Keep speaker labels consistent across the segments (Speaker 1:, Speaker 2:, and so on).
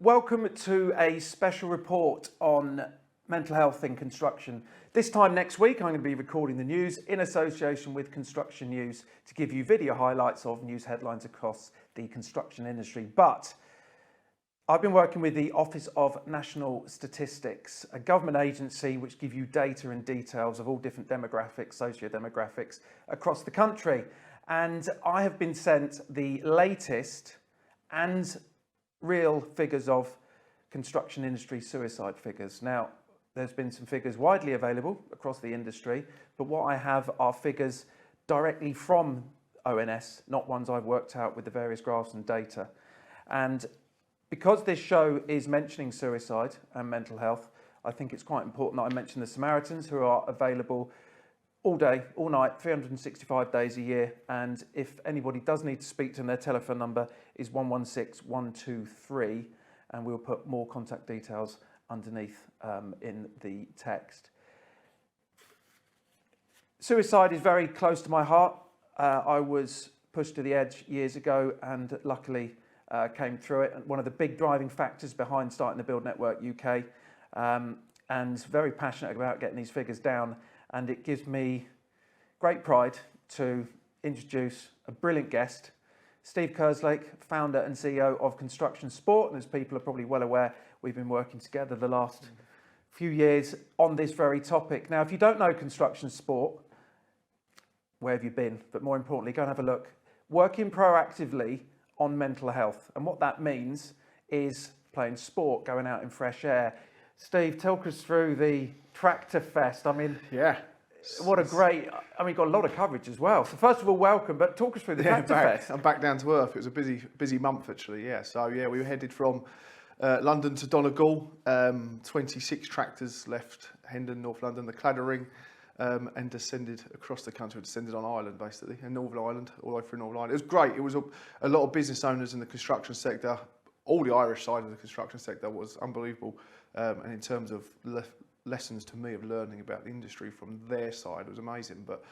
Speaker 1: Welcome to a special report on mental health in construction. This time next week, I'm going to be recording the news in association with Construction News to give you video highlights of news headlines across the construction industry. But I've been working with the Office of National Statistics, a government agency which give you data and details of all different demographics, socio-demographics across the country. And I have been sent the latest and real figures of construction industry suicide figures. Now, there's been some figures widely available across the industry, but what I have are figures directly from ONS, not ones I've worked out with the various graphs and data. And because this show is mentioning suicide and mental health, I think it's quite important that I mention the Simaritans, who are available all day, all night, 365 days a year. And if anybody does need to speak to them, their telephone number is 116 123, and we'll put more contact details underneath in the text. Suicide is very close to my heart. I was pushed to the edge years ago and luckily came through it. One of the big driving factors behind starting the Build Network UK, and very passionate about getting these figures down. And it gives me great pride to introduce a brilliant guest, Steve Kerslake, founder and CEO of Construction Sport. And as people are probably well aware, we've been working together the last few years on this very topic. Now, if you don't know Construction Sport, where have you been? But more importantly, go and have a look. Working proactively on mental health. And what that means is playing sport, going out in fresh air. Steve, talk us through the Tractor Fest. I mean,
Speaker 2: yeah,
Speaker 1: what a great, got a lot of coverage as well. So first of all, welcome, but talk us through the Tractor Fest.
Speaker 2: I'm back down to earth. It was a busy month actually, yeah. So yeah, we were headed from London to Donegal, 26 tractors left Hendon, North London, the claddering, and descended across the country, descended on Ireland basically, in Northern Ireland, all the way through Northern Ireland. It was great. It was a lot of business owners in the construction sector. All the Irish side of the construction sector was unbelievable. And in terms of lessons to me of learning about the industry from their side, it was amazing. But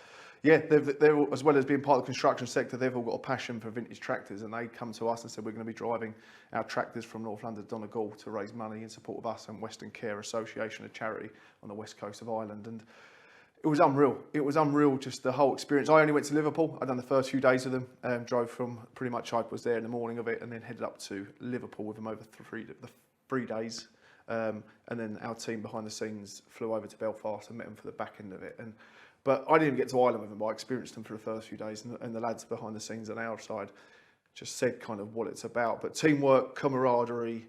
Speaker 2: yeah, they're as well as being part of the construction sector, they've all got a passion for vintage tractors, and they come to us and said, we're going to be driving our tractors from North London to Donegal to raise money in support of us and Western Care Association, a charity on the west coast of Ireland. And it was unreal. It was unreal, just the whole experience. I only went to Liverpool. I'd done the first few days of them, drove from pretty much, I was there in the morning of it, and then headed up to Liverpool with them over the 3 days. And then our team behind the scenes flew over to Belfast and met them for the back end of it. But I didn't even get to Ireland with them, but I experienced them for the first few days, and the lads behind the scenes on our side just said kind of what it's about. But teamwork, camaraderie,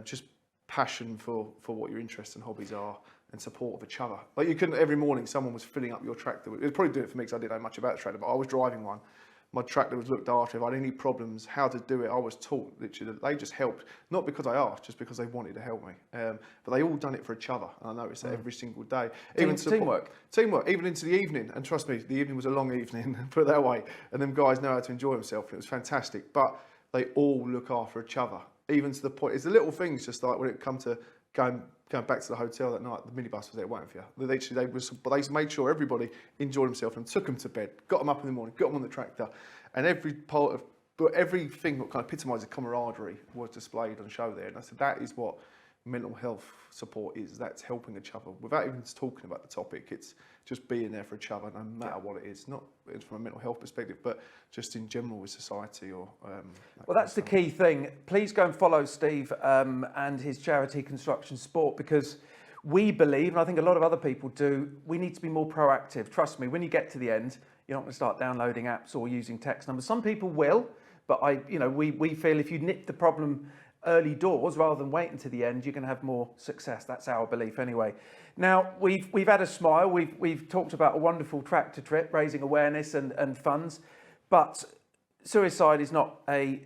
Speaker 2: just passion for what your interests and hobbies are, and support of each other. Like, you couldn't, every morning someone was filling up your tractor. It was probably doing it for me because I didn't know much about the tractor, but I was driving one. My tractor was looked after. If I had any problems, how to do it, I was taught. Literally, they just helped, not because I asked, just because they wanted to help me. But they all done it for each other, and I noticed that every single day. Even
Speaker 1: Teamwork,
Speaker 2: even into the evening. And trust me, the evening was a long evening, put it that way. And them guys know how to enjoy themselves. It was fantastic. But they all look after each other, even to the point. It's the little things, just like when it come to going back to the hotel that night, the minibus was there waiting for you. They made sure everybody enjoyed themselves and took them to bed, got them up in the morning, got them on the tractor, and everything that kind of epitomised camaraderie was displayed on show there. And I said, that is what mental health support is. That's helping each other without even talking about the topic. It's just being there for each other, no matter what it is. Not from a mental health perspective, but just in general with society or.
Speaker 1: Well, that's the key thing. Please go and follow Steve and his charity Construction Sport, because we believe, and I think a lot of other people do, we need to be more proactive. Trust me, when you get to the end, you're not going to start downloading apps or using text numbers. Some people will, but we feel if you nip the problem early doors rather than wait until the end, you're going to have more success. That's our belief anyway. Now, we've had a smile. We've talked about a wonderful tractor trip, raising awareness and funds, but suicide is not a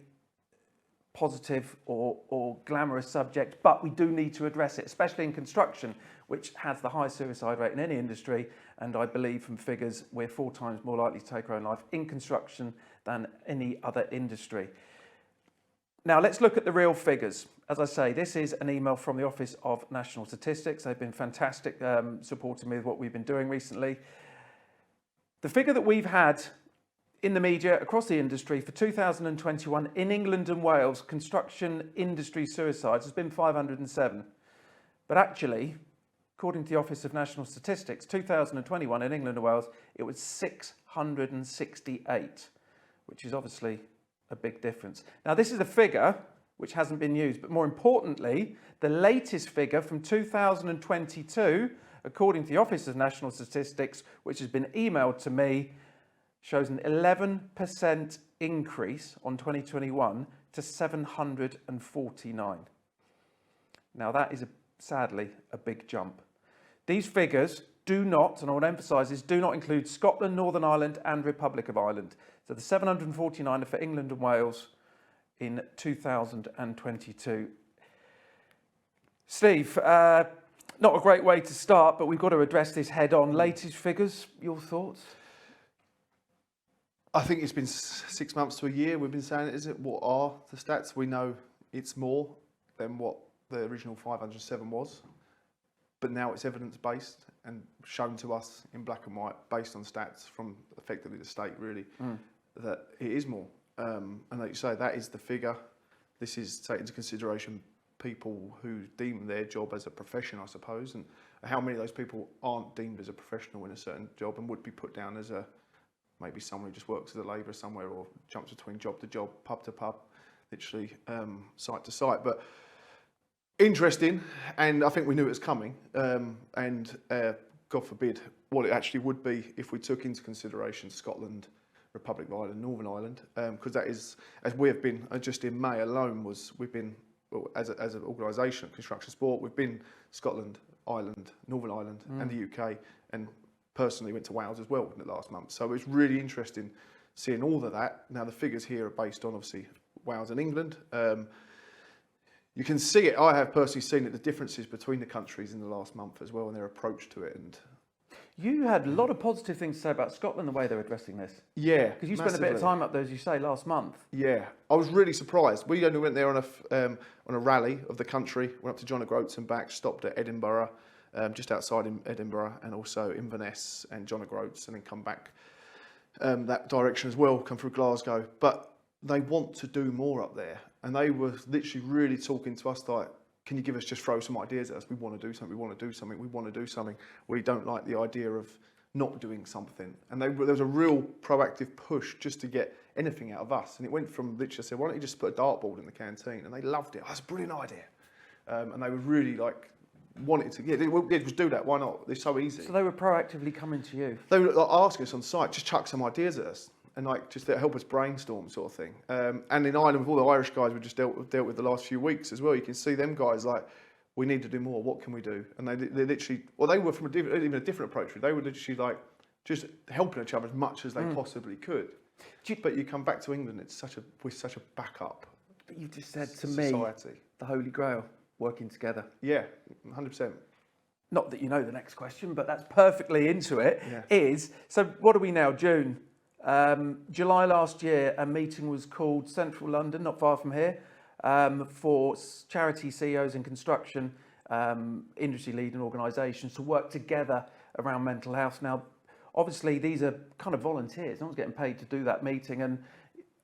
Speaker 1: positive or glamorous subject, but we do need to address it, especially in construction, which has the highest suicide rate in any industry. And I believe from figures, we're 4 times more likely to take our own life in construction than any other industry. Now, let's look at the real figures. As I say, this is an email from the Office of National Statistics. They've been fantastic supporting me with what we've been doing recently. The figure that we've had in the media, across the industry, for 2021 in England and Wales, construction industry suicides has been 507. But actually, according to the Office of National Statistics, 2021 in England and Wales, it was 668, which is obviously a big difference. Now, this is a figure which hasn't been used, but more importantly, the latest figure from 2022, according to the Office of National Statistics, which has been emailed to me, shows an 11% increase on 2021 to 749. Now, that is sadly a big jump. These figures do not, and I want to emphasise this, do not include Scotland, Northern Ireland and Republic of Ireland. So the 749 are for England and Wales in 2022. Steve, not a great way to start, but we've got to address this head on. Latest figures, your thoughts?
Speaker 2: I think it's been 6 months to a year we've been saying it, is it? What are the stats? We know it's more than what the original 507 was, but now it's evidence-based and shown to us in black and white, based on stats from effectively the state, really, that it is more. And like you say, that is the figure. This is taking into consideration people who deem their job as a profession, I suppose, and how many of those people aren't deemed as a professional in a certain job and would be put down as maybe someone who just works as a labourer somewhere or jumps between job to job, pub to pub, literally site to site. But interesting, and I think we knew it was coming, and God forbid what it actually would be if we took into consideration Scotland, Republic of Ireland, Northern Ireland, because that is, as we have been, just in May alone, we've been, well, as an organisation, Construction Sport, we've been Scotland, Ireland, Northern Ireland and the UK, and personally went to Wales as well in the last month. So it's really interesting seeing all of that. Now the figures here are based on obviously Wales and England. You can see it, I have personally seen it, the differences between the countries in the last month as well and their approach to it. And
Speaker 1: you had a lot of positive things to say about Scotland, the way they're addressing this.
Speaker 2: Yeah,
Speaker 1: because you spent a bit of time up there, as you say, last month.
Speaker 2: Yeah, I was really surprised. We only went there on a rally of the country, went up to John O'Groats and back, stopped at Edinburgh, just outside in Edinburgh, and also Inverness and John O'Groats, and then come back that direction as well, come through Glasgow. But they want to do more up there, and they were literally really talking to us like, can you just throw some ideas at us? We want to do something, we want to do something, we want to do something. We don't like the idea of not doing something. And there was a real proactive push just to get anything out of us. And it went from literally, I said, why don't you just put a dartboard in the canteen? And they loved it. Oh, that's a brilliant idea. And they were really like, wanted to, just do that, why not? It's so easy.
Speaker 1: So they were proactively coming to you?
Speaker 2: They were like, asking us on site, just chuck some ideas at us. And like just help us brainstorm sort of thing. And in Ireland, with all the Irish guys we just dealt with the last few weeks as well, you can see them guys like, we need to do more, what can we do? And they literally, well, they were from even a different approach. They were literally like, just helping each other as much as they possibly could. But you come back to England, we're such a backup.
Speaker 1: But you just said to
Speaker 2: society.
Speaker 1: Me, the Holy Grail, working together.
Speaker 2: Yeah, 100%.
Speaker 1: Not that you know the next question, but that's perfectly into it.
Speaker 2: Yeah.
Speaker 1: So what are we now, June? July last year, a meeting was called Central London, not far from here, for charity CEOs in construction, industry leading organisations to work together around mental health. Now, obviously, these are kind of volunteers. No one's getting paid to do that meeting. And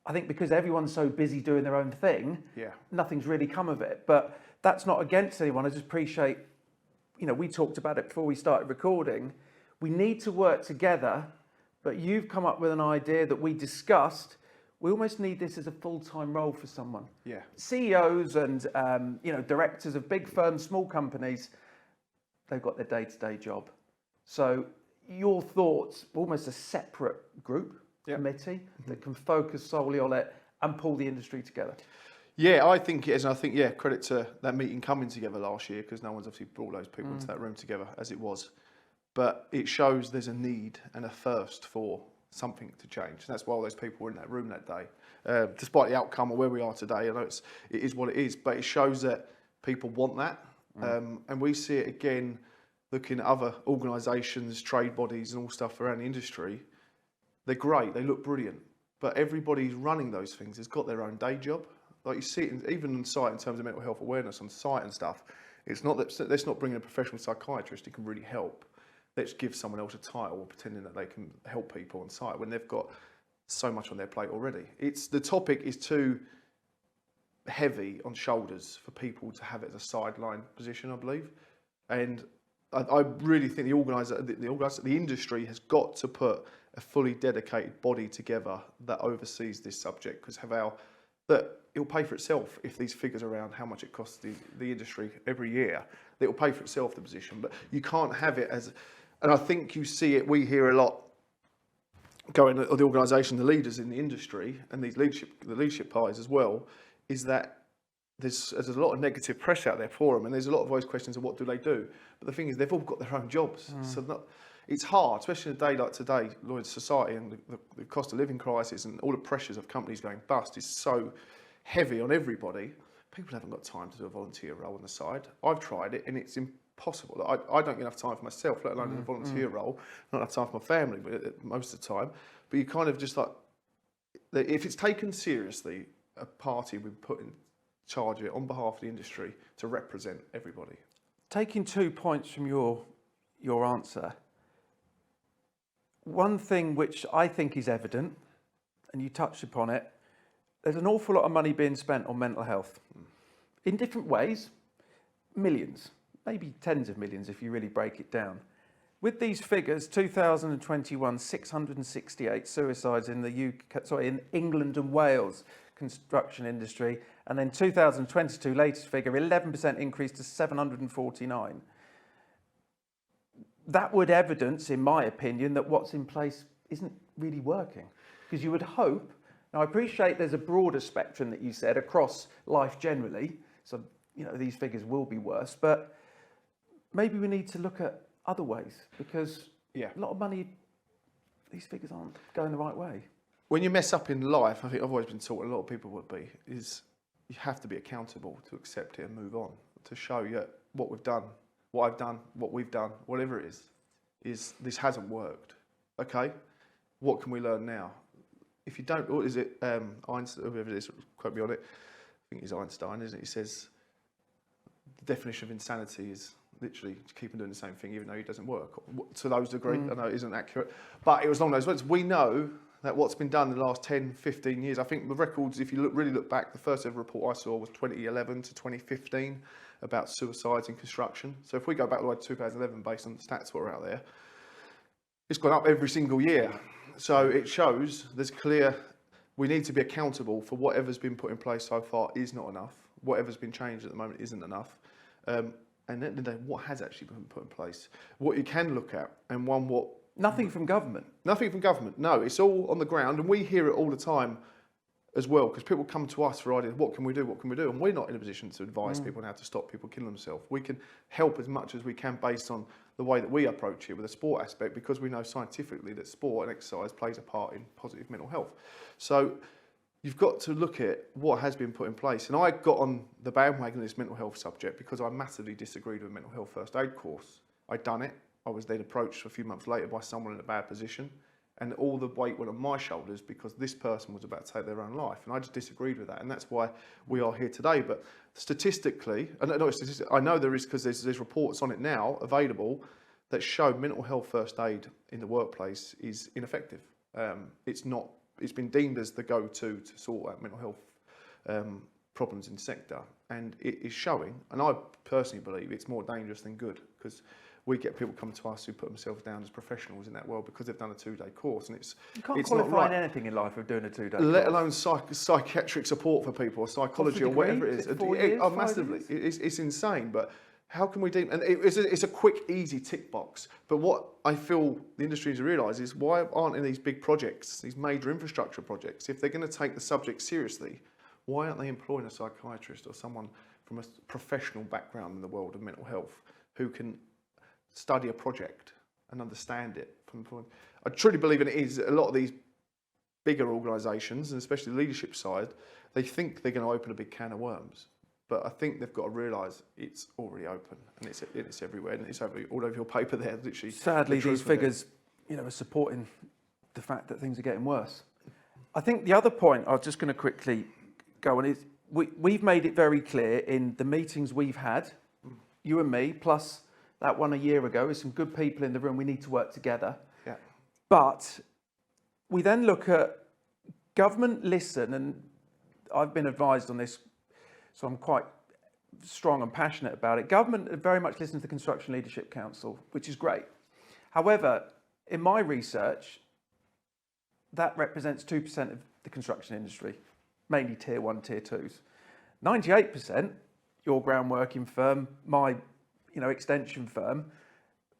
Speaker 1: I think because everyone's so busy doing their own thing, nothing's really come of it. But that's not against anyone. I just appreciate, we talked about it before we started recording. We need to work together. But you've come up with an idea that we discussed. We almost need this as a full-time role for someone.
Speaker 2: Yeah.
Speaker 1: CEOs and directors of big firms, small companies, they've got their day-to-day job. So your thoughts, almost a separate group, committee that can focus solely on it and pull the industry together.
Speaker 2: Yeah, I think it is. And I think, credit to that meeting coming together last year, because no one's obviously brought those people into that room together as it was. But it shows there's a need and a thirst for something to change. And that's why all those people were in that room that day. Despite the outcome of where we are today, I know it is what it is, but it shows that people want that. And we see it again, looking at other organisations, trade bodies and all stuff around the industry. They're great, they look brilliant, but everybody who's running those things has got their own day job. Like you see it even on site in terms of mental health awareness on site and stuff. It's not that, let's not bring in a professional psychiatrist who can really help. Let's give someone else a title pretending that they can help people on site when they've got so much on their plate already. The topic is too heavy on shoulders for people to have it as a sideline position, I believe. And I really think the industry has got to put a fully dedicated body together that oversees this subject, because that it'll pay for itself if these figures around how much it costs the industry every year. It'll pay for itself, the position, but you can't have it as, and I think you see it, we hear a lot going, or the organisation, the leaders in the industry and the leadership parties as well, is that there's a lot of negative press out there for them, and there's a lot of voice questions of what do they do. But the thing is, they've all got their own jobs, so it's hard, especially in a day like today, Lloyd's society and the cost of living crisis and all the pressures of companies going bust is so heavy on everybody. People haven't got time to do a volunteer role on the side. I've tried it, and it's impossible. I don't get enough time for myself, let alone a volunteer role. Not enough time for my family, but most of the time. But you kind of just like, if it's taken seriously, a party would put in charge of it on behalf of the industry to represent everybody.
Speaker 1: Taking 2 points from your answer, one thing which I think is evident, and you touched upon it, there's an awful lot of money being spent on mental health in different ways, millions, maybe tens of millions if you really break it down. With these figures, 2021, 668 suicides in in England and Wales construction industry, and then 2022, latest figure, 11% increase to 749. That would evidence, in my opinion, that what's in place isn't really working. Because you would hope, now I appreciate there's a broader spectrum that you said across life generally, so these figures will be worse, but maybe we need to look at other ways, because a lot of money, these figures aren't going the right way.
Speaker 2: When you mess up in life, I think I've always been taught, a lot of people would be, is you have to be accountable to accept it and move on, to show you what we've done, what I've done, what we've done, whatever it is this hasn't worked. Okay, what can we learn now? If you don't, what is it, Einstein, whoever it is, quote me on it, I think it's Einstein, isn't it? He says, the definition of insanity is literally keeping doing the same thing even though it doesn't work. To those degree, I know it isn't accurate, but it was along those lines. We know that what's been done in the last 10, 15 years, I think the records, if you really look back, the first ever report I saw was 2011 to 2015 about suicides in construction. So if we go back all the way to 2011 based on the stats that are out there, it's gone up every single year. So it shows there's we need to be accountable for whatever's been put in place so far is not enough. Whatever's been changed at the moment isn't enough. And then what has actually been put in place? What you can look at, and
Speaker 1: Nothing from government.
Speaker 2: Nothing from government. No, it's all on the ground, and we hear it all the time as well, because people come to us for ideas. What can we do? What can we do? And we're not in a position to advise people on how to stop people killing themselves. We can help as much as we can based on the way that we approach it with a sport aspect, because we know scientifically that sport and exercise plays a part in positive mental health. So you've got to look at what has been put in place. And I got on the bandwagon of this mental health subject because I massively disagreed with a mental health first aid course. I'd done it. I was then approached a few months later by someone in a bad position, and all the weight went on my shoulders because this person was about to take their own life, and I just disagreed with that, and that's why we are here today. But statistically, I know there is, because there's reports on it now available that show mental health first aid in the workplace is ineffective. It's been deemed as the go-to to sort out mental health problems in the sector, and it is showing, and I personally believe it's more dangerous than good, because we get people coming to us who put themselves down as professionals in that world because they've done a 2-day course, and
Speaker 1: you can't
Speaker 2: it's
Speaker 1: qualify
Speaker 2: not right.
Speaker 1: in anything in life of doing a 2-day
Speaker 2: let
Speaker 1: course.
Speaker 2: alone psychiatric support for people, or psychology, or whatever it is.
Speaker 1: 4 years, 5
Speaker 2: Massively,
Speaker 1: years?
Speaker 2: it's insane. But how can we deem? And it's a quick, easy tick box. But what I feel the industry needs to realise is, why aren't in these big projects, these major infrastructure projects, if they're going to take the subject seriously, why aren't they employing a psychiatrist or someone from a professional background in the world of mental health who can study a project and understand it? I truly believe, and it is, a lot of these bigger organisations, and especially the leadership side, they think they're going to open a big can of worms. But I think they've got to realise it's already open, and it's everywhere, and it's all over your paper there, literally.
Speaker 1: Sadly, these figures, are supporting the fact that things are getting worse. I think the other point I was just going to quickly go on is, we've made it very clear in the meetings we've had, you and me, plus that one a year ago, with some good people in the room, we need to work together.
Speaker 2: Yeah.
Speaker 1: But we then look at government listen, and I've been advised on this, so I'm quite strong and passionate about it. Government very much listen to the Construction Leadership Council, which is great. However, in my research, that represents 2% of the construction industry, mainly tier 1, tier 2s. 98%, your groundworking firm, my extension firm,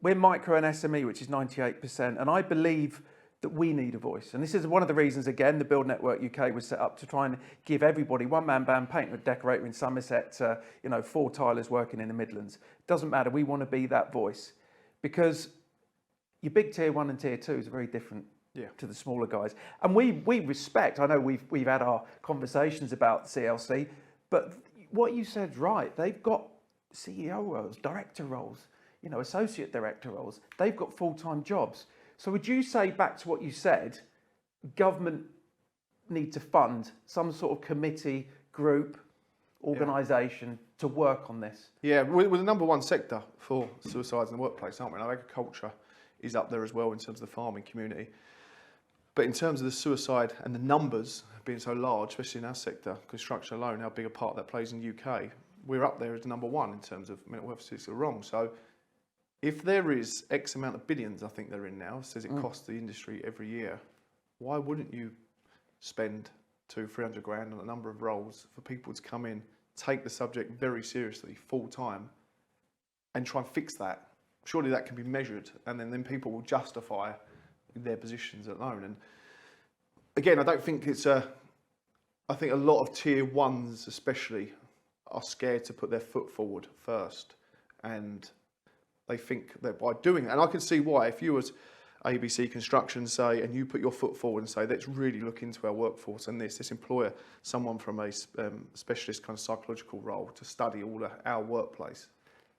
Speaker 1: we're micro and SME, which is 98%. And I believe that we need a voice. And this is one of the reasons, again, the Build Network UK was set up to try and give everybody, one-man band painter, a decorator in Somerset, 4 tilers working in the Midlands. Doesn't matter, we want to be that voice. Because your big tier 1 and tier 2s are very different to the smaller guys. And we respect, I know we've had our conversations about the CLC, but what you said's right. They've got CEO roles, director roles, associate director roles. They've got full-time jobs. So would you say, back to what you said, government need to fund some sort of committee, group, organisation to work on this?
Speaker 2: Yeah, we're the number one sector for suicides in the workplace, aren't we? Now, agriculture is up there as well in terms of the farming community. But in terms of the suicide and the numbers being so large, especially in our sector, construction alone, how big a part that plays in the UK, we're up there as the number one in terms of mental health statistics are wrong. So if there is X amount of billions, I think they're in now, says it costs the industry every year, why wouldn't you spend 200-300 grand on a number of roles for people to come in, take the subject very seriously, full time, and try and fix that? Surely that can be measured, and then people will justify their positions alone. And again, I don't think I think a lot of tier 1s especially are scared to put their foot forward first, and they think that by doing that, and I can see why, if you was ABC Construction, say, and you put your foot forward and say, let's really look into our workforce and let's employ someone from a specialist kind of psychological role to study all our workplace,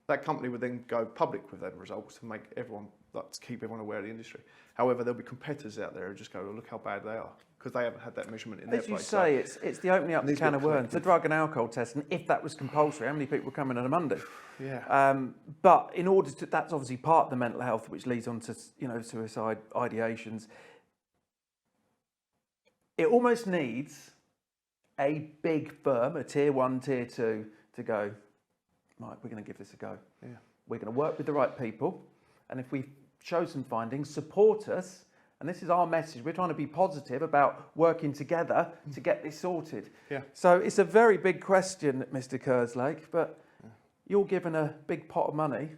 Speaker 2: that company would then go public with them results to make everyone, to keep everyone aware of the industry. However, there'll be competitors out there who just go, oh, look how bad they are, because they haven't had that measurement in their place.
Speaker 1: As you say, it's the opening up the can of worms, the drug and alcohol test, and if that was compulsory, how many people would come in on a Monday?
Speaker 2: Yeah.
Speaker 1: But in order to, that's obviously part of the mental health, which leads on to suicide ideations. It almost needs a big firm, a tier 1, tier 2, to go, right, we're going to give this a go.
Speaker 2: Yeah.
Speaker 1: We're going to work with the right people, and if we show some findings, support us, and this is our message. We're trying to be positive about working together to get this sorted.
Speaker 2: Yeah.
Speaker 1: So it's a very big question, Mr. Kerslake, but you're given a big pot of money.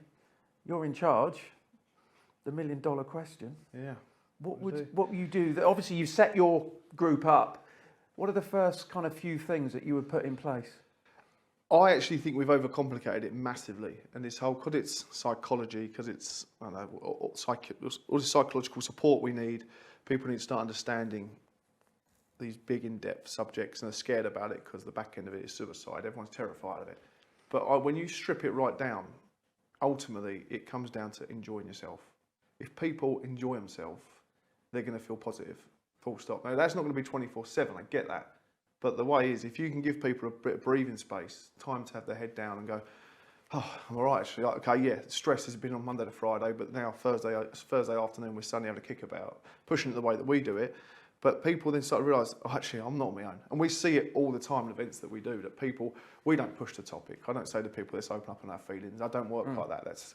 Speaker 1: You're in charge. The $1 million question.
Speaker 2: Yeah.
Speaker 1: What would you do? Obviously, you've set your group up. What are the first kind of few things that you would put in place?
Speaker 2: I actually think we've overcomplicated it massively, and this whole, because it's psychology, because it's, I don't know, all the psychological support we need, people need to start understanding these big in-depth subjects, and they're scared about it because the back end of it is suicide. Everyone's terrified of it. But when you strip it right down, ultimately it comes down to enjoying yourself. If people enjoy themselves, they're going to feel positive, full stop. Now, that's not going to be 24/7, I get that. But the way is, if you can give people a bit of breathing space, time to have their head down and go, oh, I'm all right, actually. Okay, yeah, stress has been on Monday to Friday, but now Thursday afternoon, we're suddenly having a kick about, pushing it the way that we do it. But people then start to realise, oh, actually, I'm not on my own. And we see it all the time in events that we do, that people, we don't push the topic. I don't say to people, let's open up on our feelings. I don't work like that.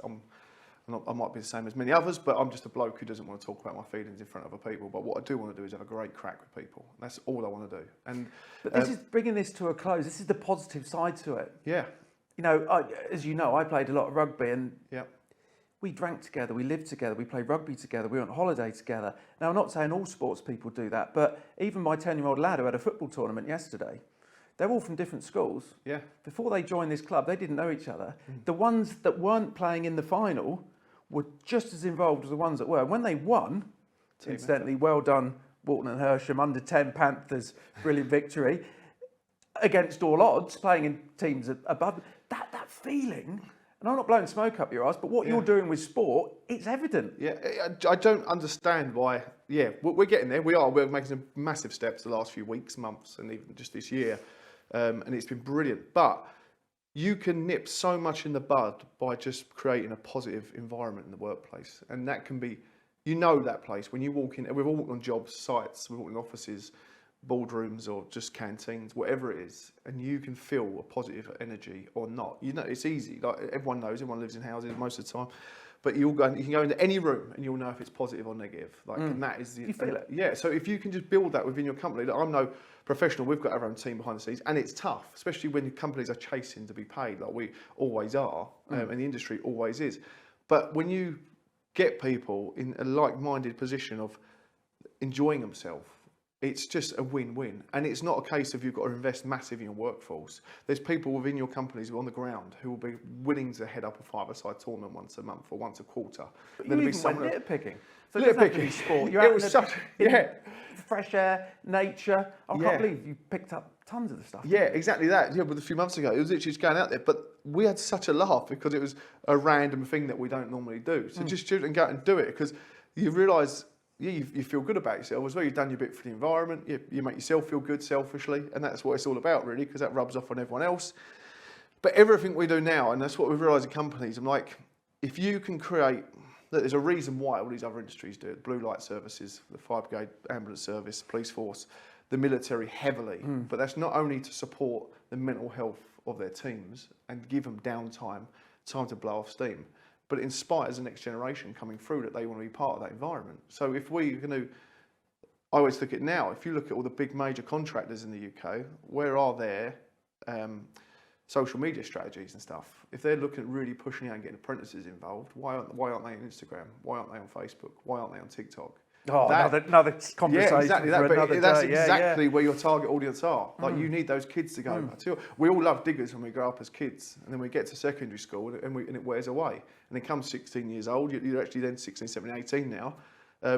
Speaker 2: I might be the same as many others, but I'm just a bloke who doesn't want to talk about my feelings in front of other people. But what I do want to do is have a great crack with people. That's all I want to do.
Speaker 1: But this is bringing this to a close. This is the positive side to it.
Speaker 2: Yeah.
Speaker 1: As you know, I played a lot of rugby, and
Speaker 2: yeah,
Speaker 1: we drank together, we lived together, we played rugby together, we went on holiday together. Now, I'm not saying all sports people do that, but even my 10-year-old lad who had a football tournament yesterday, they're all from different schools.
Speaker 2: Yeah.
Speaker 1: Before they joined this club, they didn't know each other. The ones that weren't playing in the final were just as involved as the ones that were. When they won, incidentally, well done, Walton and Hersham, under 10 Panthers, brilliant victory, against all odds, playing in teams above. That feeling, and I'm not blowing smoke up your ass, but what you're doing with sport, it's evident.
Speaker 2: Yeah, I don't understand why. Yeah, we're getting there. We're making some massive steps the last few weeks, months, and even just this year, and it's been brilliant. But you can nip so much in the bud by just creating a positive environment in the workplace. And that can be, that place, when you walk in, we've all walked on jobs, sites, we've walked in offices, boardrooms or just canteens, whatever it is, and you can feel a positive energy or not. You know, it's easy. Like everyone knows, everyone lives in houses most of the time. But you can go into any room and you'll know if it's positive or negative. Like, and that is the.
Speaker 1: You feel it.
Speaker 2: Yeah. So if you can just build that within your company, I'm no professional. We've got our own team behind the scenes, and it's tough, especially when companies are chasing to be paid, like we always are, and the industry always is. But when you get people in a like-minded position of enjoying themselves, it's just a win-win. And it's not a case of you've got to invest massive in your workforce. There's people within your companies on the ground who will be willing to head up a five-a-side tournament once a month or once a quarter.
Speaker 1: But you even went litter picking. So
Speaker 2: litter picking.
Speaker 1: Sport. You're out
Speaker 2: in
Speaker 1: fresh air, nature. I can't believe you picked up tons of the stuff.
Speaker 2: Yeah, exactly that. Yeah, but a few months ago, it was literally just going out there. But we had such a laugh because it was a random thing that we don't normally do. So just shoot and go out and do it, because you realise, you feel good about yourself as well. You've done your bit for the environment. You make yourself feel good selfishly, and that's what it's all about, really, because that rubs off on everyone else. But everything we do now, and that's what we've realised in companies, I'm like, if you can create, there's a reason why all these other industries do it. Blue light services, the fire brigade, ambulance service, police force, the military heavily. But that's not only to support the mental health of their teams and give them downtime, time to blow off steam, but it inspires the next generation coming through that they want to be part of that environment. So if we're going to, I always look at now, if you look at all the big major contractors in the UK, where are their social media strategies and stuff? If they're looking at really pushing out and getting apprentices involved, why aren't they on Instagram? Why aren't they on Facebook? Why aren't they on TikTok?
Speaker 1: Oh, another conversation.
Speaker 2: Yeah, exactly that. But that's exactly where your target audience are. Like, you need those kids to go. We all love diggers when we grow up as kids, and then we get to secondary school and it wears away. And then comes 16 years old, you're actually then 16, 17, 18 now.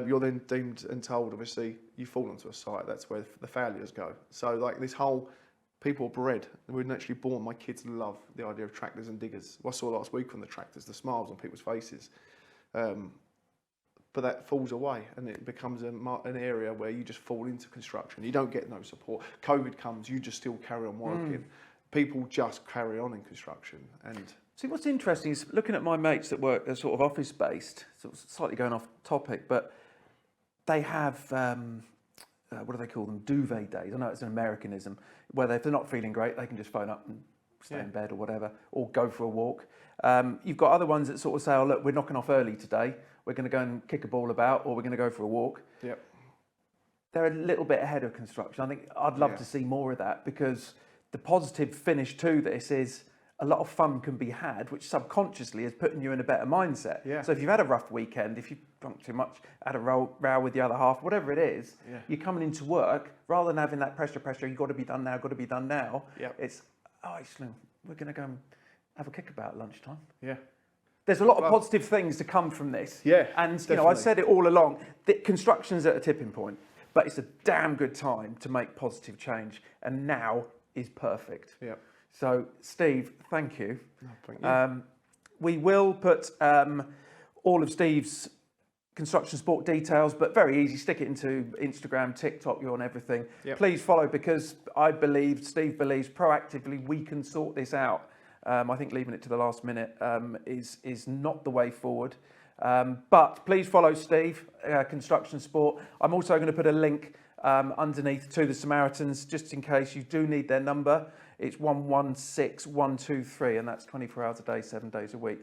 Speaker 2: You're then deemed and told, obviously, you fall onto a site. That's where the failures go. So, like, this whole people are bred. We're naturally born. My kids love the idea of tractors and diggers. What I saw last week on the tractors, the smiles on people's faces. But that falls away, and it becomes an area where you just fall into construction. You don't get no support. COVID comes, you just still carry on working. People just carry on in construction. And
Speaker 1: see, what's interesting is looking at my mates that work, they're sort of office-based, sort of slightly going off topic, but they have, what do they call them, duvet days. I know it's an Americanism, where if they're not feeling great, they can just phone up and stay in bed or whatever, or go for a walk. You've got other ones that sort of say, oh, look, we're knocking off early today. We're going to go and kick a ball about, or we're going to go for a walk.
Speaker 2: Yep.
Speaker 1: They're a little bit ahead of construction. I think I'd love to see more of that, because the positive finish to this is a lot of fun can be had, which subconsciously is putting you in a better mindset.
Speaker 2: Yeah.
Speaker 1: So if you've had a rough weekend, if you've drunk too much, had a row with the other half, whatever it is, you're coming into work, rather than having that pressure, you've got to be done now,
Speaker 2: Yep.
Speaker 1: it's, oh, excellent, we're going to go and have a kickabout at lunchtime.
Speaker 2: Yeah.
Speaker 1: There's a lot of positive things to come from this.
Speaker 2: Yeah,
Speaker 1: and
Speaker 2: definitely.
Speaker 1: I said it all along, that construction's at a tipping point, but it's a damn good time to make positive change, and now is perfect.
Speaker 2: Yeah.
Speaker 1: So, Steve, thank you.
Speaker 2: No, thank you.
Speaker 1: We will put all of Steve's construction sport details, but very easy, stick it into Instagram, TikTok, you're on everything.
Speaker 2: Yep.
Speaker 1: Please follow, because Steve believes proactively we can sort this out. I think leaving it to the last minute is not the way forward. But please follow Steve, Construction Sport. I'm also going to put a link underneath to the Simaritans, just in case you do need their number. It's 116123, and that's 24 hours a day, 7 days a week.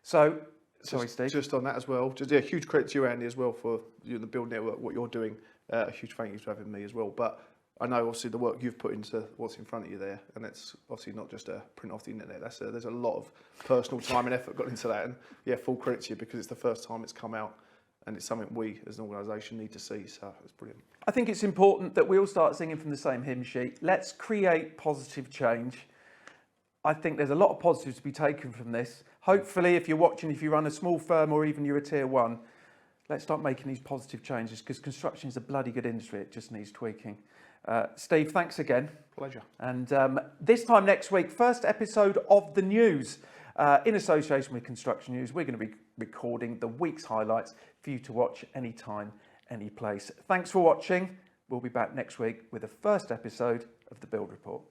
Speaker 1: So, sorry, Steve.
Speaker 2: Just on that as well, huge credit to you, Andy, as well, for the Build Network, what you're doing. A huge thank you for having me as well. But I know, obviously, the work you've put into what's in front of you there, and it's obviously not just a print off the internet. There's a lot of personal time and effort got into that, and full credit to you, because it's the first time it's come out, and it's something we as an organisation need to see. So it's brilliant. I
Speaker 1: think it's important that we all start singing from the same hymn sheet. Let's create positive change. I think there's a lot of positives to be taken from this. Hopefully, if you're watching, if you run a small firm or even you're a tier one, let's start making these positive changes, because construction is a bloody good industry. It just needs tweaking. Steve, thanks again.
Speaker 2: Pleasure.
Speaker 1: And this time next week, first episode of The News. In association with Construction News, we're going to be recording the week's highlights for you to watch anytime, any place. Thanks for watching. We'll be back next week with the first episode of The Build Report.